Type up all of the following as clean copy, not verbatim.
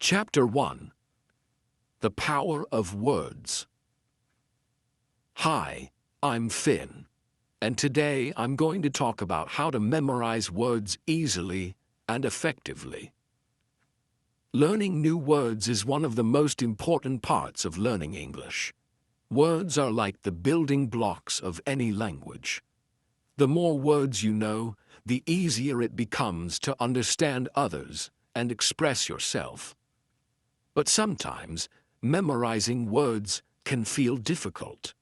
Chapter 1. The Power of Words. Hi, I'm Finn, and today I'm going to talk about how to memorize words easily and effectively. Learning new words is one of the most important parts of learning English. Words are like the building blocks of any language. The more words you know, the easier it becomes to understand others and express yourself. But sometimes, memorizing words can feel difficult.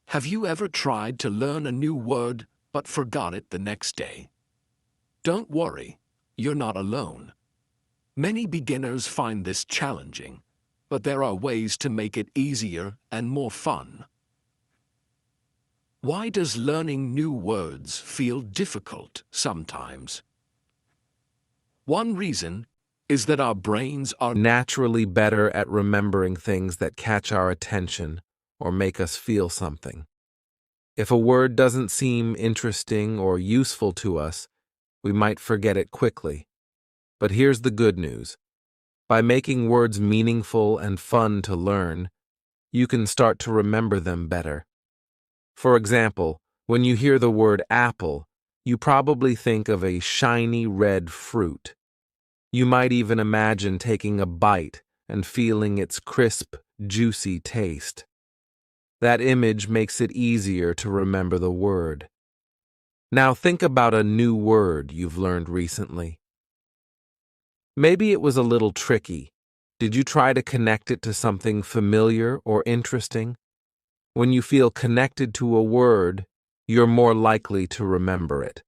Have you ever tried to learn a new word but forgot it the next day? Don't worry, you're not alone. Many beginners find this challenging, but there are ways to make it easier and more fun. Why does learning new words feel difficult sometimes? One reason is that our brains are naturally better at remembering things that catch our attention or make us feel something. If a word doesn't seem interesting or useful to us, we might forget it quickly. But here's the good news. By making words meaningful and fun to learn, you can start to remember them better. For example, when you hear the word apple, you probably think of a shiny red fruit. You might even imagine taking a bite and feeling its crisp, juicy taste. That image makes it easier to remember the word. Now think about a new word you've learned recently. Maybe it was a little tricky. Did you try to connect it to something familiar or interesting? When you feel connected to a word, you're more likely to remember it.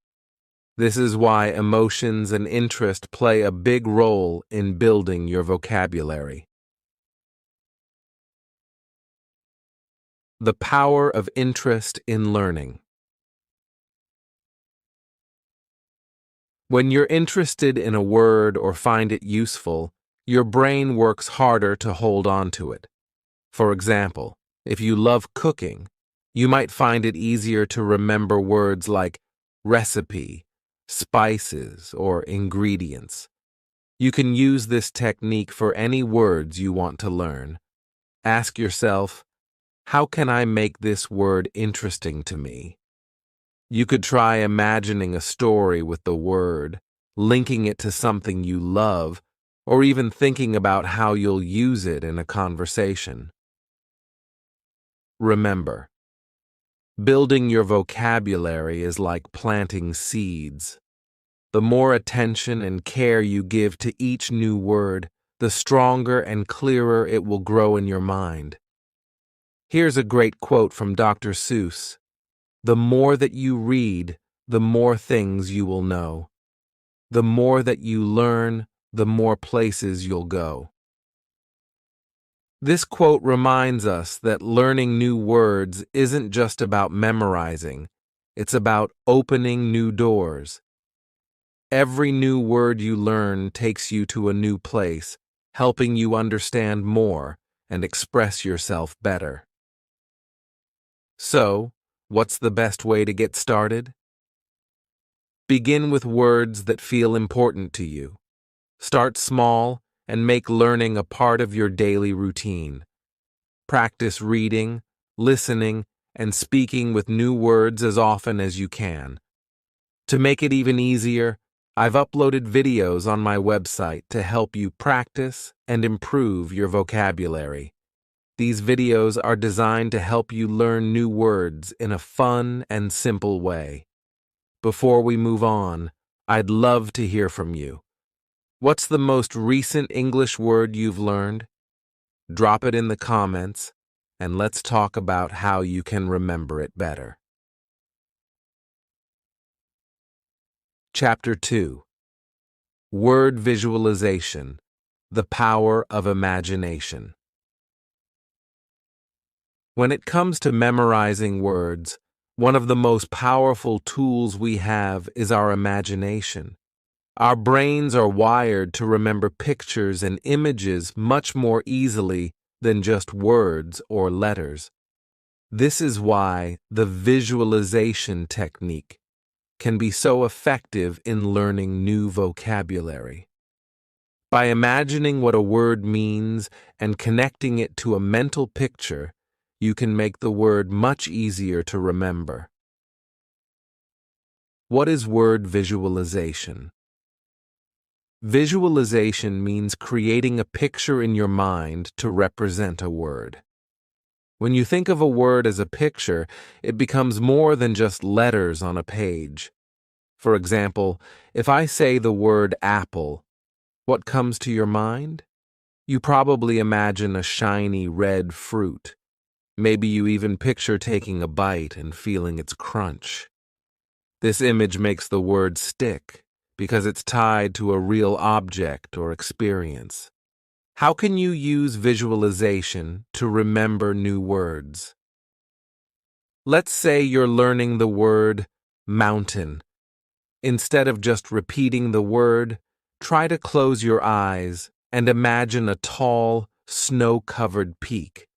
This is why emotions and interest play a big role in building your vocabulary. The power of interest in learning. When you're interested in a word or find it useful, your brain works harder to hold on to it. For example, if you love cooking, you might find it easier to remember words like recipe, spices, or ingredients. You can use this technique for any words you want to learn. Ask yourself, how can I make this word interesting to me? You could try imagining a story with the word, linking it to something you love, or even thinking about how you'll use it in a conversation. Remember, building your vocabulary is like planting seeds. The more attention and care you give to each new word, the stronger and clearer it will grow in your mind. Here's a great quote from Dr. Seuss. The more that you read, the more things you will know. The more that you learn, the more places you'll go. This quote reminds us that learning new words isn't just about memorizing, it's about opening new doors. Every new word you learn takes you to a new place, helping you understand more and express yourself better. So, what's the best way to get started? Begin with words that feel important to you. Start small and make learning a part of your daily routine. Practice reading, listening, and speaking with new words as often as you can. To make it even easier, I've uploaded videos on my website to help you practice and improve your vocabulary. These videos are designed to help you learn new words in a fun and simple way. Before we move on, I'd love to hear from you. What's the most recent English word you've learned? Drop it in the comments, and let's talk about how you can remember it better. Chapter 2. Word Visualization. The Power of Imagination. When it comes to memorizing words, one of the most powerful tools we have is our imagination. Our brains are wired to remember pictures and images much more easily than just words or letters. This is why the visualization technique can be so effective in learning new vocabulary. By imagining what a word means and connecting it to a mental picture, you can make the word much easier to remember. What is word visualization? Visualization means creating a picture in your mind to represent a word. When you think of a word as a picture, it becomes more than just letters on a page. For example, if I say the word apple, what comes to your mind? You probably imagine a shiny red fruit. Maybe you even picture taking a bite and feeling its crunch. This image makes the word stick because it's tied to a real object or experience. How can you use visualization to remember new words? Let's say you're learning the word mountain. Instead of just repeating the word, try to close your eyes and imagine a tall, snow-covered peak.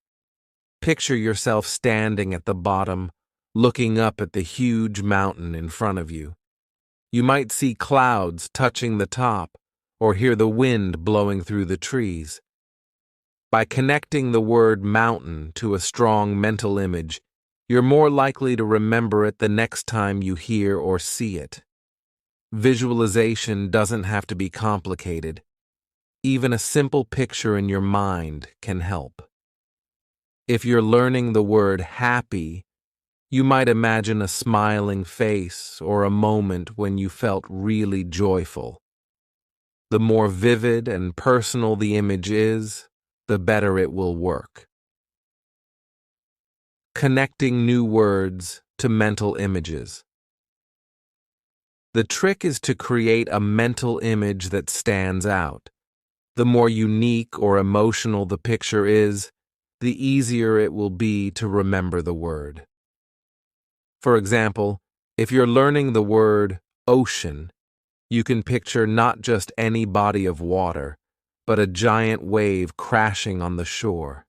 Picture yourself standing at the bottom, looking up at the huge mountain in front of you. You might see clouds touching the top or hear the wind blowing through the trees. By connecting the word mountain to a strong mental image, you're more likely to remember it the next time you hear or see it. Visualization doesn't have to be complicated. Even a simple picture in your mind can help. If you're learning the word happy, you might imagine a smiling face or a moment when you felt really joyful. The more vivid and personal the image is, the better it will work. Connecting new words to mental images. The trick is to create a mental image that stands out. The more unique or emotional the picture is, the easier it will be to remember the word. For example, if you're learning the word ocean, you can picture not just any body of water, but a giant wave crashing on the shore.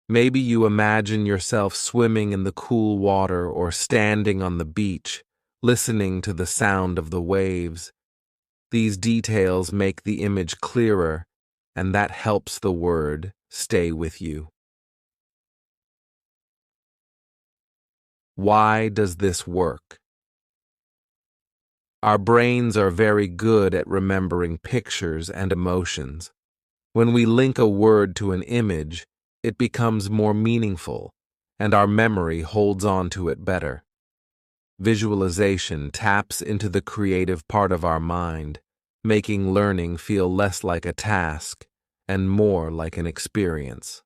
Maybe you imagine yourself swimming in the cool water or standing on the beach, listening to the sound of the waves. These details make the image clearer, and that helps the word stay with you. Why does this work? Our brains are very good at remembering pictures and emotions. When we link a word to an image, it becomes more meaningful, and our memory holds on to it better. Visualization taps into the creative part of our mind, making learning feel less like a task and more like an experience.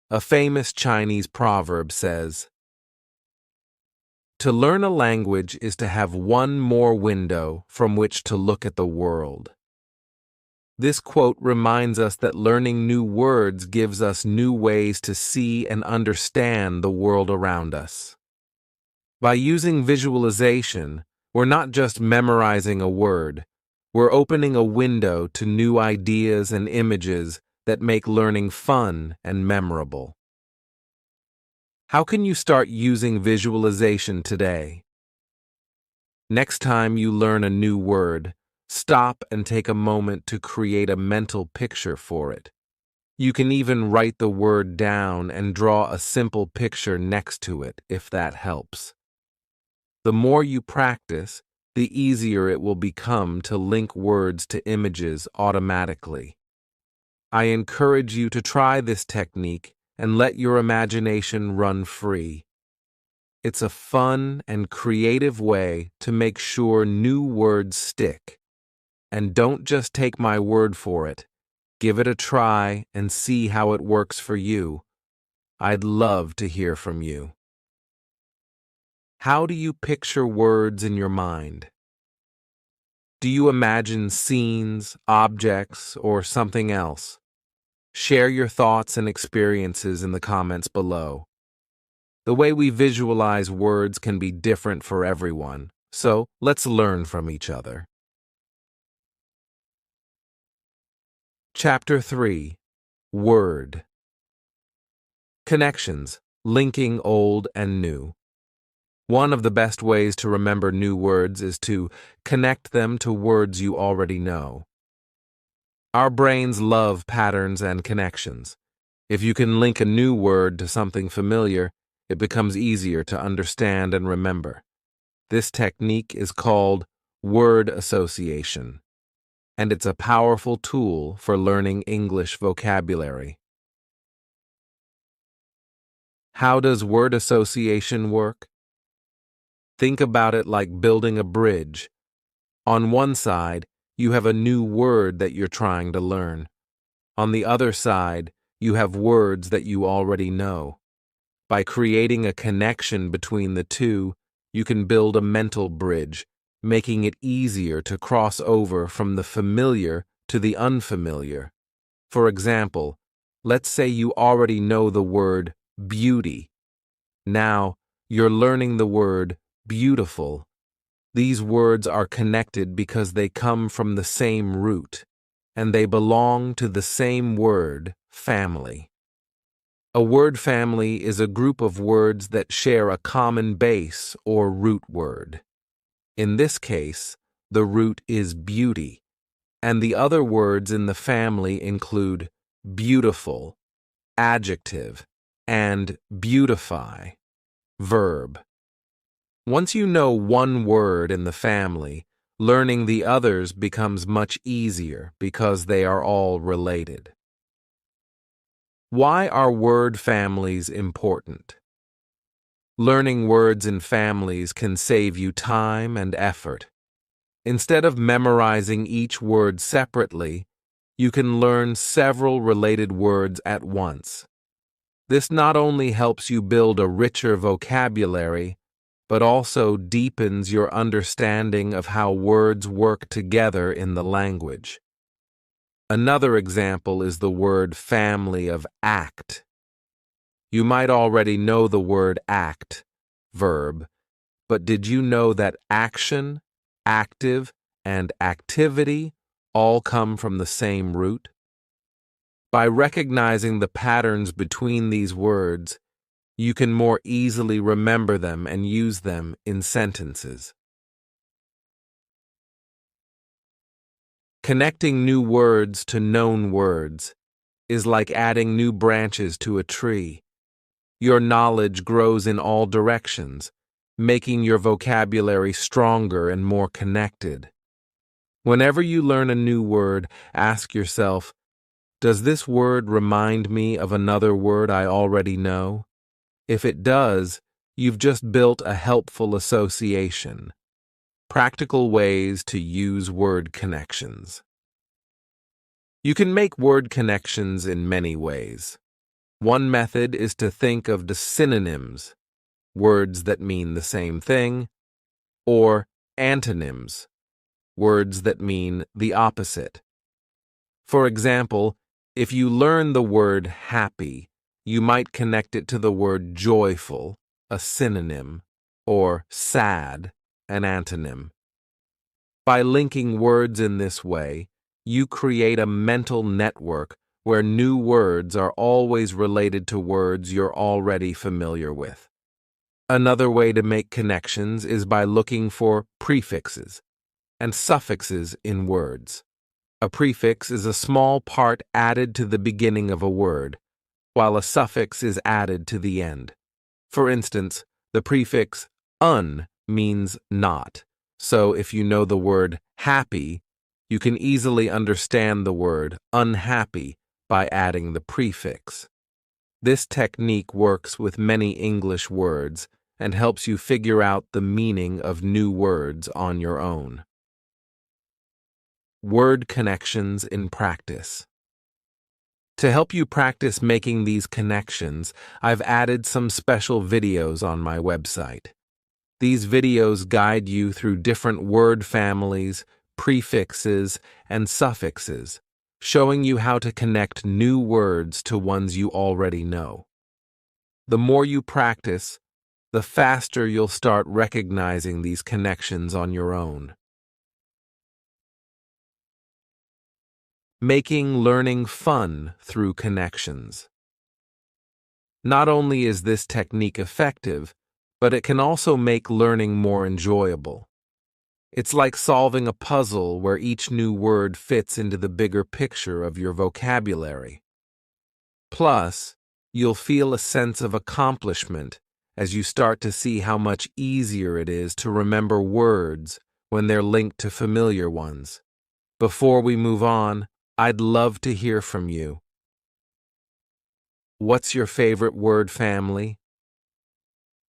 A famous Chinese proverb says, "To learn a language is to have one more window from which to look at the world." This quote reminds us that learning new words gives us new ways to see and understand the world around us. By using visualization, we're not just memorizing a word, we're opening a window to new ideas and images that make learning fun and memorable. How can you start using visualization today? Next time you learn a new word, stop and take a moment to create a mental picture for it. You can even write the word down and draw a simple picture next to it if that helps. The more you practice, the easier it will become to link words to images automatically. I encourage you to try this technique and let your imagination run free. It's a fun and creative way to make sure new words stick. And don't just take my word for it. Give it a try and see how it works for you. I'd love to hear from you. How do you picture words in your mind? Do you imagine scenes, objects, or something else? Share your thoughts and experiences in the comments below. The way we visualize words can be different for everyone, so let's learn from each other. Chapter 3. Word. Connections, linking old and new. One of the best ways to remember new words is to connect them to words you already know. Our brains love patterns and connections. If you can link a new word to something familiar, it becomes easier to understand and remember. This technique is called word association, and it's a powerful tool for learning English vocabulary. How does word association work? Think about it like building a bridge. On one side, you have a new word that you're trying to learn. On the other side, you have words that you already know. By creating a connection between the two, you can build a mental bridge, making it easier to cross over from the familiar to the unfamiliar. For example, let's say you already know the word beauty. Now, you're learning the word beautiful. These words are connected because they come from the same root, and they belong to the same word, family. A word family is a group of words that share a common base or root word. In this case, the root is beauty, and the other words in the family include beautiful, adjective, and beautify, verb. Once you know one word in the family, learning the others becomes much easier because they are all related. Why are word families important? Learning words in families can save you time and effort. Instead of memorizing each word separately, you can learn several related words at once. This not only helps you build a richer vocabulary, but also deepens your understanding of how words work together in the language. Another example is the word family of act. You might already know the word act, verb, but did you know that action, active, and activity all come from the same root? By recognizing the patterns between these words, you can more easily remember them and use them in sentences. Connecting new words to known words is like adding new branches to a tree. Your knowledge grows in all directions, making your vocabulary stronger and more connected. Whenever you learn a new word, ask yourself, does this word remind me of another word I already know? If it does, you've just built a helpful association. Practical ways to use word connections. You can make word connections in many ways. One method is to think of the synonyms, words that mean the same thing, or antonyms, words that mean the opposite. For example, if you learn the word happy, you might connect it to the word joyful, a synonym, or sad, an antonym. By linking words in this way, you create a mental network where new words are always related to words you're already familiar with. Another way to make connections is by looking for prefixes and suffixes in words. A prefix is a small part added to the beginning of a word, while a suffix is added to the end. For instance, the prefix un means not, so if you know the word happy, you can easily understand the word unhappy by adding the prefix. This technique works with many English words and helps you figure out the meaning of new words on your own. Word connections in practice. To help you practice making these connections, I've added some special videos on my website. These videos guide you through different word families, prefixes, and suffixes, showing you how to connect new words to ones you already know. The more you practice, the faster you'll start recognizing these connections on your own. Making learning fun through connections. Not only is this technique effective, but it can also make learning more enjoyable. It's like solving a puzzle where each new word fits into the bigger picture of your vocabulary. Plus, you'll feel a sense of accomplishment as you start to see how much easier it is to remember words when they're linked to familiar ones. Before we move on, I'd love to hear from you. What's your favorite word family?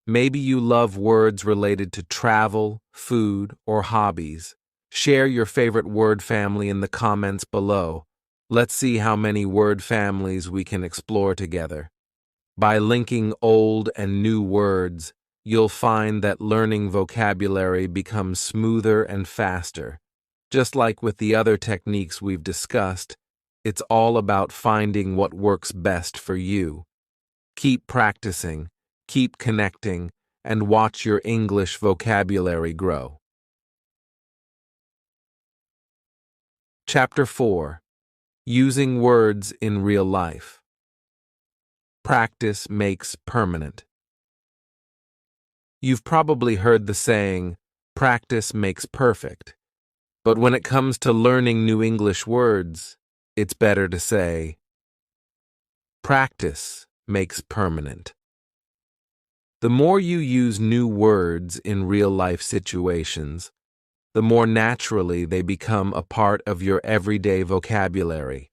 Maybe you love words related to travel, food, or hobbies. Share your favorite word family in the comments below. Let's see how many word families we can explore together. By linking old and new words, you'll find that learning vocabulary becomes smoother and faster. Just like with the other techniques we've discussed, it's all about finding what works best for you. Keep practicing, keep connecting, and watch your English vocabulary grow. Chapter 4. Using Words in Real Life. Practice makes permanent. You've probably heard the saying, practice makes perfect. But when it comes to learning new English words, it's better to say, practice makes permanent. The more you use new words in real-life situations, the more naturally they become a part of your everyday vocabulary.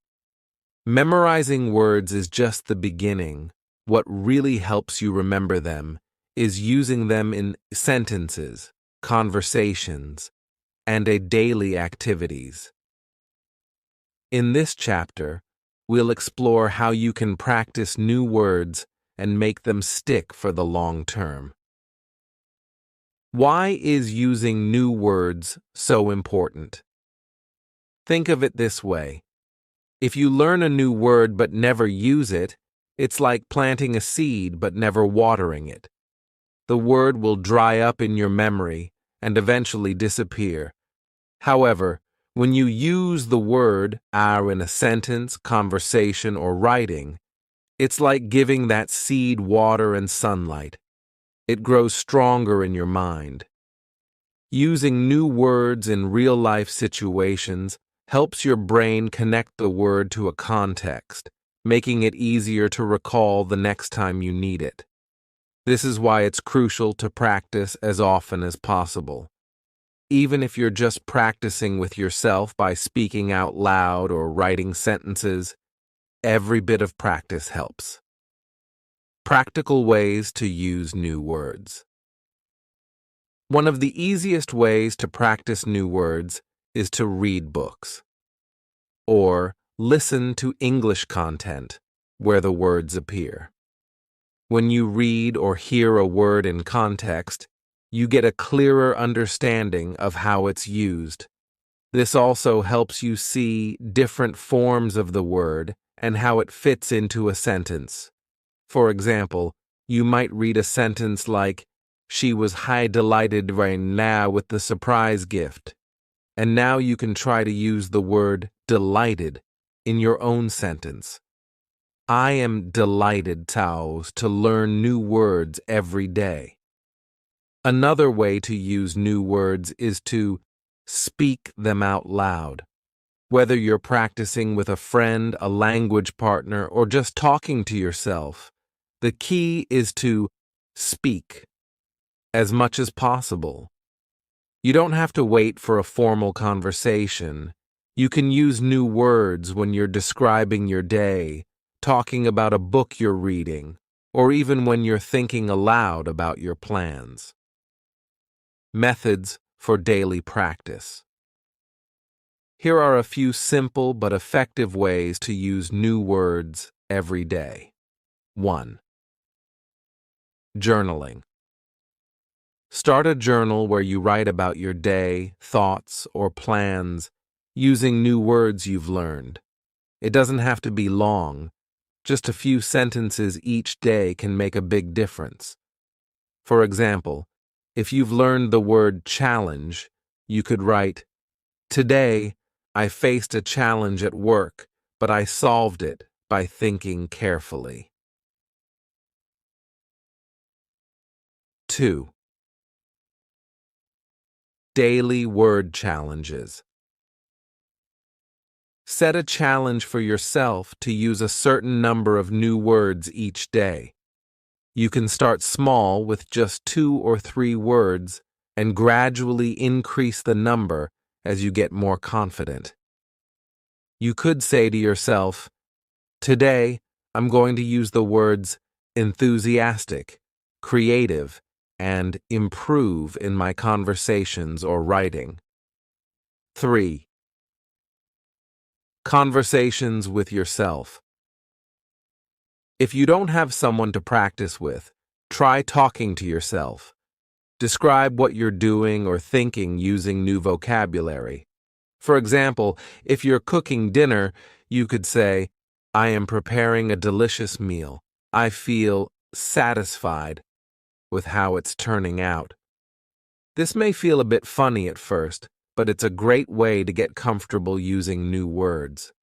Memorizing words is just the beginning. What really helps you remember them is using them in sentences, conversations, and daily activities. In this chapter, we'll explore how you can practice new words and make them stick for the long term. Why is using new words so important? Think of it this way. If you learn a new word but never use it, it's like planting a seed but never watering it. The word will dry up in your memory and eventually disappear. However, when you use the word in a sentence, conversation, or writing, it's like giving that seed water and sunlight. It grows stronger in your mind. Using new words in real-life situations helps your brain connect the word to a context, making it easier to recall the next time you need it. This is why it's crucial to practice as often as possible. Even if you're just practicing with yourself by speaking out loud or writing sentences, every bit of practice helps. Practical ways to use new words. One of the easiest ways to practice new words is to read books or listen to English content where the words appear. When you read or hear a word in context, you get a clearer understanding of how it's used. This also helps you see different forms of the word and how it fits into a sentence. For example, you might read a sentence like, "She was high delighted right now with the surprise gift." And now you can try to use the word delighted in your own sentence. I am delighted, Taos, to learn new words every day. Another way to use new words is to speak them out loud. Whether you're practicing with a friend, a language partner, or just talking to yourself, the key is to speak as much as possible. You don't have to wait for a formal conversation. You can use new words when you're describing your day, talking about a book you're reading, or even when you're thinking aloud about your plans. Methods for daily practice. Here are a few simple but effective ways to use new words every day. 1. Journaling. Start a journal where you write about your day, thoughts, or plans using new words you've learned. It doesn't have to be long. Just a few sentences each day can make a big difference. For example, if you've learned the word challenge, you could write, "Today, I faced a challenge at work, but I solved it by thinking carefully." 2. Daily word challenges. Set a challenge for yourself to use a certain number of new words each day. You can start small with just 2 or 3 words and gradually increase the number as you get more confident. You could say to yourself, "Today, I'm going to use the words enthusiastic, creative, and improve in my conversations or writing." 3. Conversations with yourself. If you don't have someone to practice with, try talking to yourself. Describe what you're doing or thinking using new vocabulary. For example, if you're cooking dinner, you could say, "I am preparing a delicious meal. I feel satisfied with how it's turning out." This may feel a bit funny at first, but it's a great way to get comfortable using new words.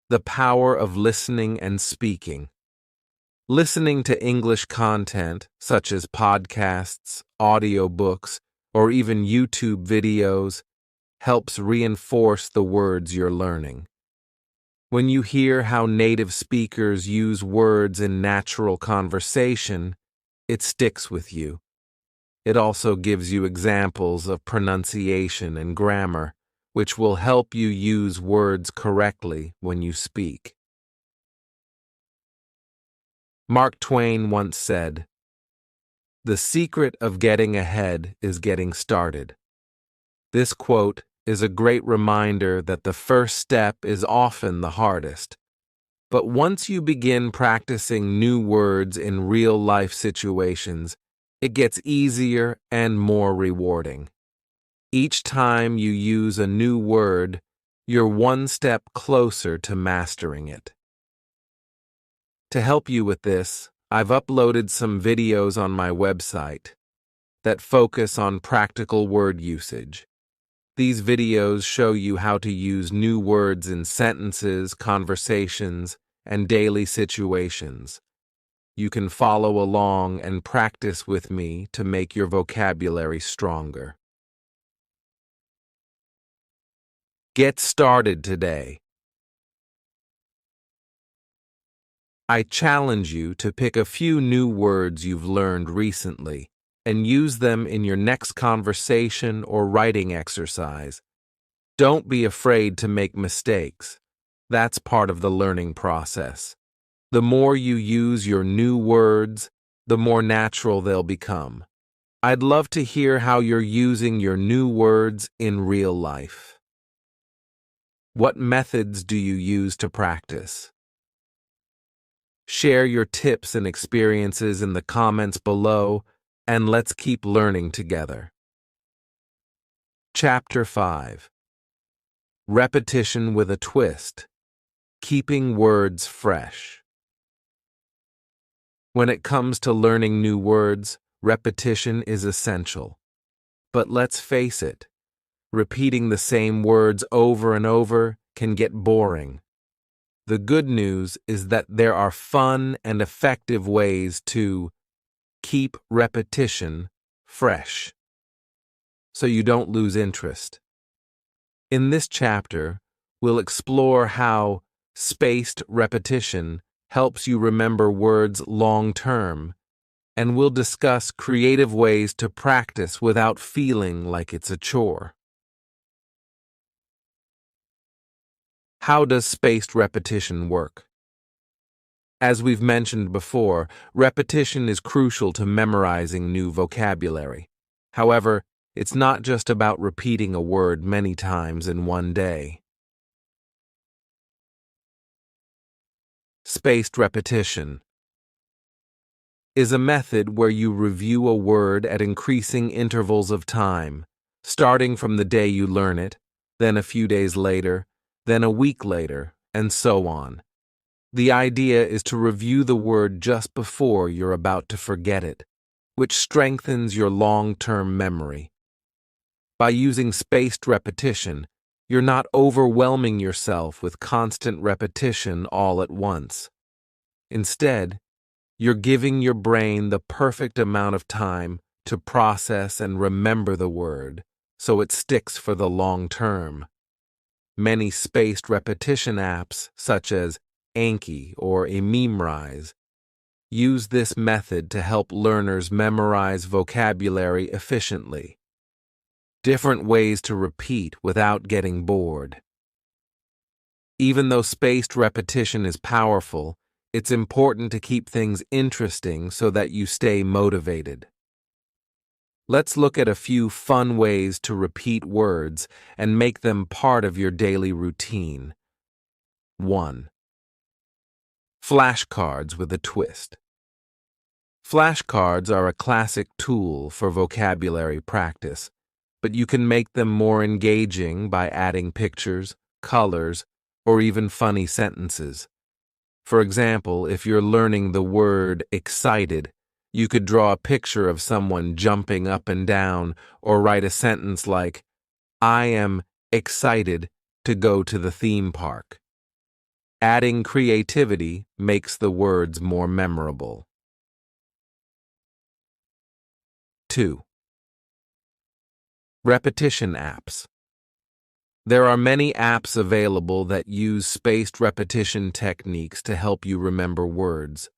The power of listening and speaking. Listening to English content, such as podcasts, audiobooks, or even YouTube videos, helps reinforce the words you're learning. When you hear how native speakers use words in natural conversation, it sticks with you. It also gives you examples of pronunciation and grammar, which will help you use words correctly when you speak. Mark Twain once said, "The secret of getting ahead is getting started." This quote is a great reminder that the first step is often the hardest. But once you begin practicing new words in real-life situations, it gets easier and more rewarding. Each time you use a new word, you're one step closer to mastering it. To help you with this, I've uploaded some videos on my website that focus on practical word usage. These videos show you how to use new words in sentences, conversations, and daily situations. You can follow along and practice with me to make your vocabulary stronger. Get started today. I challenge you to pick a few new words you've learned recently and use them in your next conversation or writing exercise. Don't be afraid to make mistakes. That's part of the learning process. The more you use your new words, the more natural they'll become. I'd love to hear how you're using your new words in real life. What methods do you use to practice? Share your tips and experiences in the comments below, and let's keep learning together. Chapter 5. Repetition with a twist. Keeping words fresh. When it comes to learning new words, repetition is essential. But let's face it, repeating the same words over and over can get boring. The good news is that there are fun and effective ways to keep repetition fresh, so you don't lose interest. In this chapter, we'll explore how spaced repetition helps you remember words long-term, and we'll discuss creative ways to practice without feeling like it's a chore. How does spaced repetition work? As we've mentioned before, repetition is crucial to memorizing new vocabulary. However, it's not just about repeating a word many times in one day. Spaced repetition is a method where you review a word at increasing intervals of time, starting from the day you learn it, then a few days later, then a week later, and so on. The idea is to review the word just before you're about to forget it, which strengthens your long-term memory. By using spaced repetition, you're not overwhelming yourself with constant repetition all at once. Instead, You're giving your brain the perfect amount of time to process and remember the word, so it sticks for the long term. Many spaced repetition apps, such as Anki or Memrise, use this method to help learners memorize vocabulary efficiently. Different ways to repeat without getting bored. Even though spaced repetition is powerful, it's important to keep things interesting so that you stay motivated. Let's look at a few fun ways to repeat words and make them part of your daily routine. 1. Flashcards with a twist. Flashcards are a classic tool for vocabulary practice, but you can make them more engaging by adding pictures, colors, or even funny sentences. For example, if you're learning the word excited, you could draw a picture of someone jumping up and down or write a sentence like, "I am excited to go to the theme park." Adding creativity makes the words more memorable. 2. Repetition apps. There are many apps available that use spaced repetition techniques to help you remember words.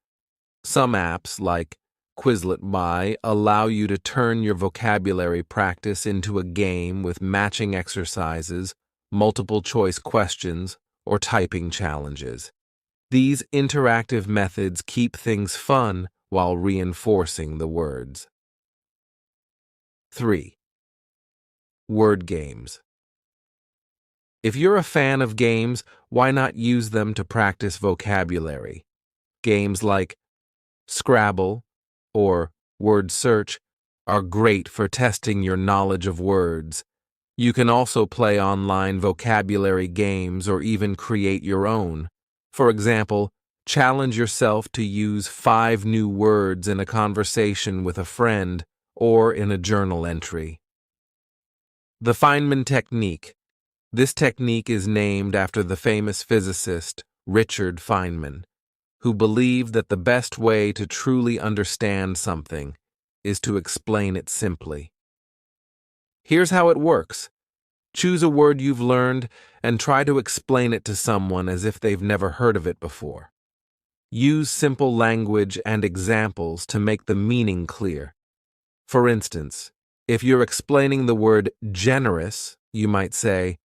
Some apps, like Quizlet By, allow you to turn your vocabulary practice into a game with matching exercises, multiple choice questions, or typing challenges. These interactive methods keep things fun while reinforcing the words. 3. Word games. If you're a fan of games, why not use them to practice vocabulary? Games like Scrabble or Word Search are great for testing your knowledge of words. You can also play online vocabulary games or even create your own. For example, challenge yourself to use 5 new words in a conversation with a friend or in a journal entry. The Feynman technique. This technique is named after the famous physicist Richard Feynman, who believed that the best way to truly understand something is to explain it simply. Here's how it works. Choose a word you've learned and try to explain it to someone as if they've never heard of it before. Use simple language and examples to make the meaning clear. For instance, if you're explaining the word generous, you might say,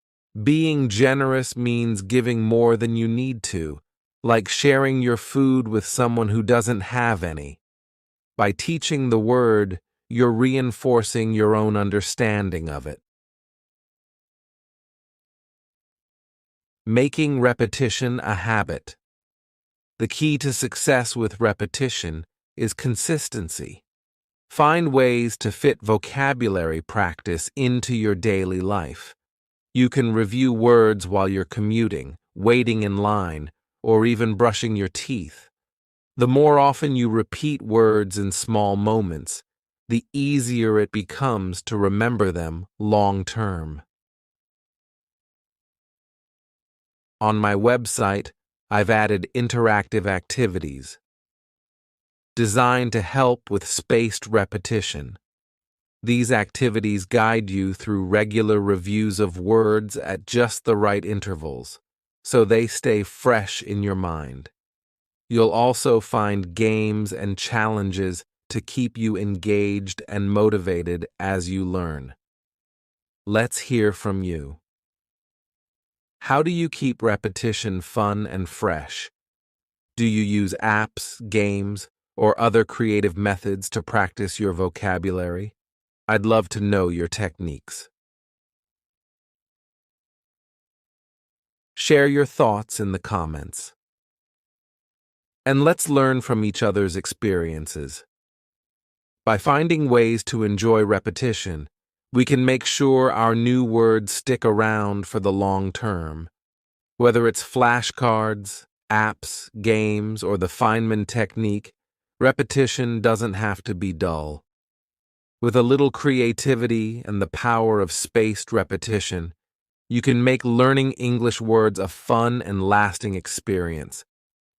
"Being generous means giving more than you need to, like sharing your food with someone who doesn't have any." By teaching the word, you're reinforcing your own understanding of it. Making repetition a habit. The key to success with repetition is consistency. Find ways to fit vocabulary practice into your daily life. You can review words while you're commuting, waiting in line, or even brushing your teeth. The more often you repeat words in small moments, the easier it becomes to remember them long term. On my website, I've added interactive activities designed to help with spaced repetition. These activities guide you through regular reviews of words at just the right intervals, so they stay fresh in your mind. You'll also find games and challenges to keep you engaged and motivated as you learn. Let's hear from you. How do you keep repetition fun and fresh? Do you use apps, games, or other creative methods to practice your vocabulary? I'd love to know your techniques. Share your thoughts in the comments. And let's learn from each other's experiences. By finding ways to enjoy repetition, we can make sure our new words stick around for the long term. Whether it's flashcards, apps, games, or the Feynman technique, repetition doesn't have to be dull. With a little creativity and the power of spaced repetition, you can make learning English words a fun and lasting experience.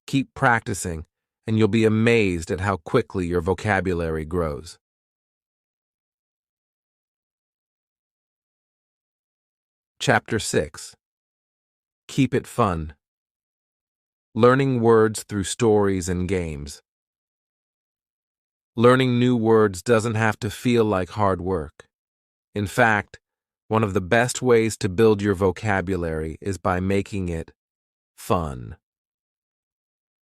Keep practicing, and you'll be amazed at how quickly your vocabulary grows. Chapter 6. Keep it fun. Learning words through stories and games. Learning new words doesn't have to feel like hard work. In fact, one of the best ways to build your vocabulary is by making it fun.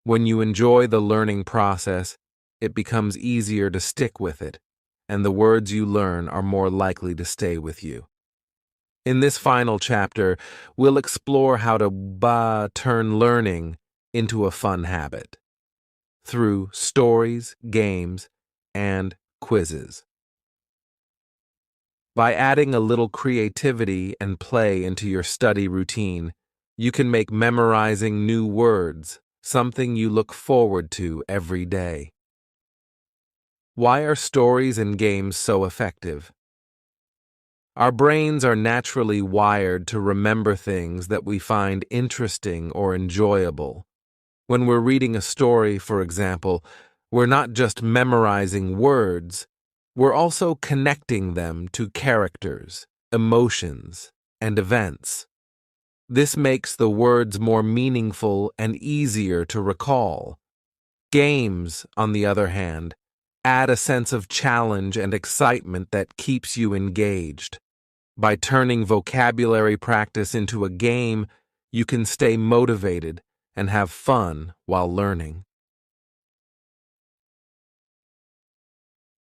When you enjoy the learning process, it becomes easier to stick with it, and the words you learn are more likely to stay with you. In this final chapter, we'll explore how to turn learning into a fun habit through stories, games, and quizzes. By adding a little creativity and play into your study routine, you can make memorizing new words something you look forward to every day. Why are stories and games so effective? Our brains are naturally wired to remember things that we find interesting or enjoyable. When we're reading a story, for example, we're not just memorizing words, we're also connecting them to characters, emotions, and events. This makes the words more meaningful and easier to recall. Games, on the other hand, add a sense of challenge and excitement that keeps you engaged. By turning vocabulary practice into a game, you can stay motivated and have fun while learning.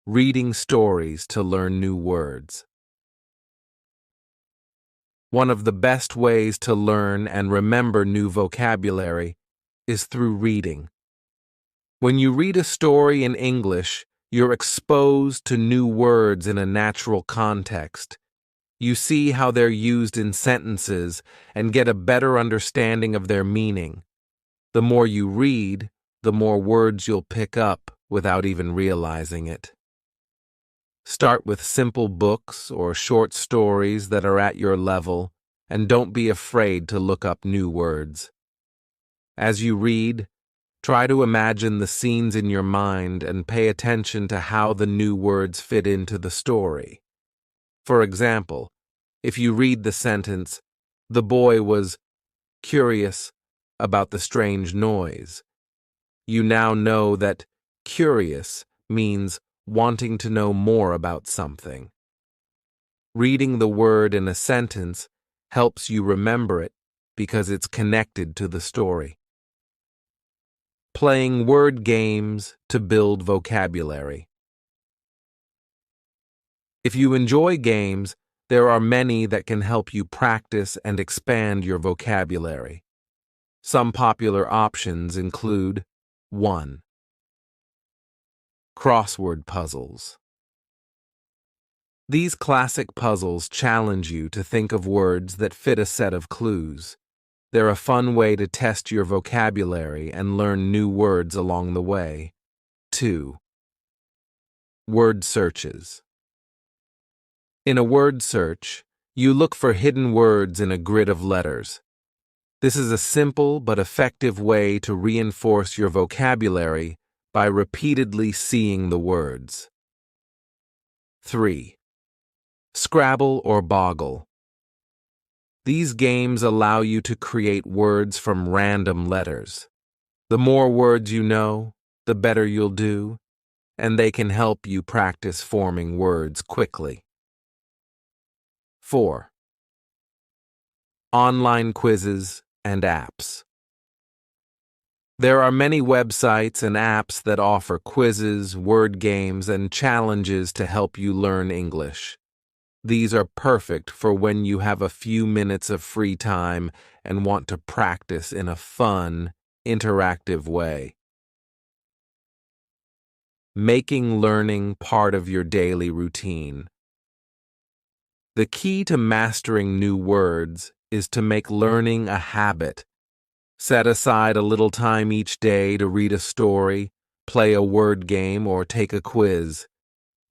Reading stories to learn new words. One of the best ways to learn and remember new vocabulary is through reading. When you read a story in English, you're exposed to new words in a natural context. You see how they're used in sentences and get a better understanding of their meaning. The more you read, the more words you'll pick up without even realizing it. Start with simple books or short stories that are at your level, and don't be afraid to look up new words. As you read, try to imagine the scenes in your mind and pay attention to how the new words fit into the story. For example, if you read the sentence, "The boy was curious about the strange noise," you now know that curious means wanting to know more about something. Reading the word in a sentence helps you remember it because it's connected to the story. Playing word games to build vocabulary. If you enjoy games, there are many that can help you practice and expand your vocabulary. Some popular options include 1. Crossword puzzles. These classic puzzles challenge you to think of words that fit a set of clues. They're a fun way to test your vocabulary and learn new words along the way. 2. Word searches. In a word search, you look for hidden words in a grid of letters. This is a simple but effective way to reinforce your vocabulary by repeatedly seeing the words. 3. Scrabble or Boggle. These games allow you to create words from random letters. The more words you know, the better you'll do, and they can help you practice forming words quickly. 4. Online quizzes and apps. There are many websites and apps that offer quizzes, word games, and challenges to help you learn English. These are perfect for when you have a few minutes of free time and want to practice in a fun, interactive way. Making learning part of your daily routine. The key to mastering new words is to make learning a habit. Set aside a little time each day to read a story, play a word game, or take a quiz.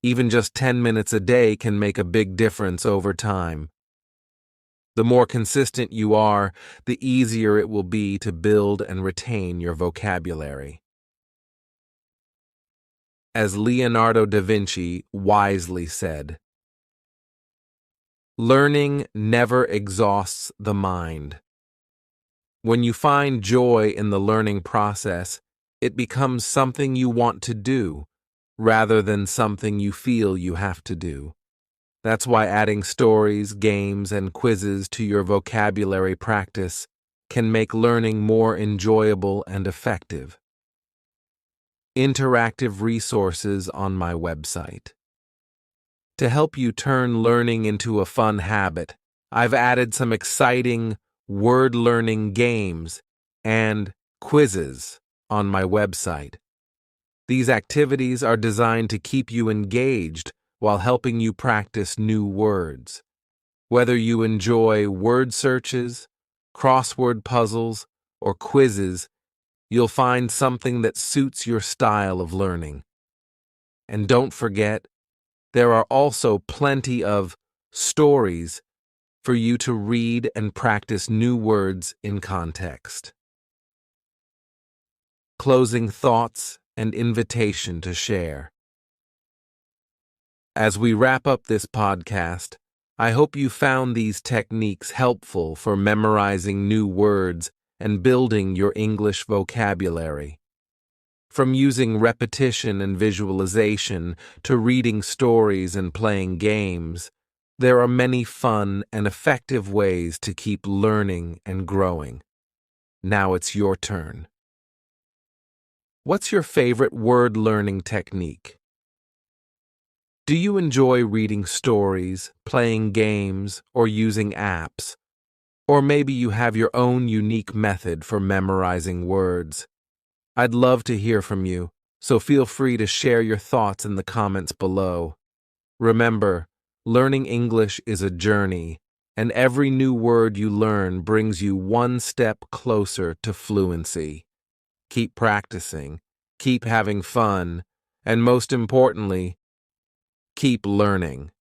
Even just 10 minutes a day can make a big difference over time. The more consistent you are, the easier it will be to build and retain your vocabulary. As Leonardo da Vinci wisely said, "Learning never exhausts the mind." When you find joy in the learning process, it becomes something you want to do, rather than something you feel you have to do. That's why adding stories, games, and quizzes to your vocabulary practice can make learning more enjoyable and effective. Interactive resources on my website. To help you turn learning into a fun habit, I've added some exciting word learning games and quizzes on my website. These activities are designed to keep you engaged while helping you practice new words. Whether you enjoy word searches, crossword puzzles, or quizzes, you'll find something that suits your style of learning. And don't forget, there are also plenty of stories for you to read and practice new words in context. Closing thoughts and invitation to share. As we wrap up this podcast, I hope you found these techniques helpful for memorizing new words and building your English vocabulary. From using repetition and visualization to reading stories and playing games, there are many fun and effective ways to keep learning and growing. Now it's your turn. What's your favorite word learning technique? Do you enjoy reading stories, playing games, or using apps? Or maybe you have your own unique method for memorizing words. I'd love to hear from you, so feel free to share your thoughts in the comments below. Remember, learning English is a journey, and every new word you learn brings you one step closer to fluency. Keep practicing, keep having fun, and most importantly, keep learning.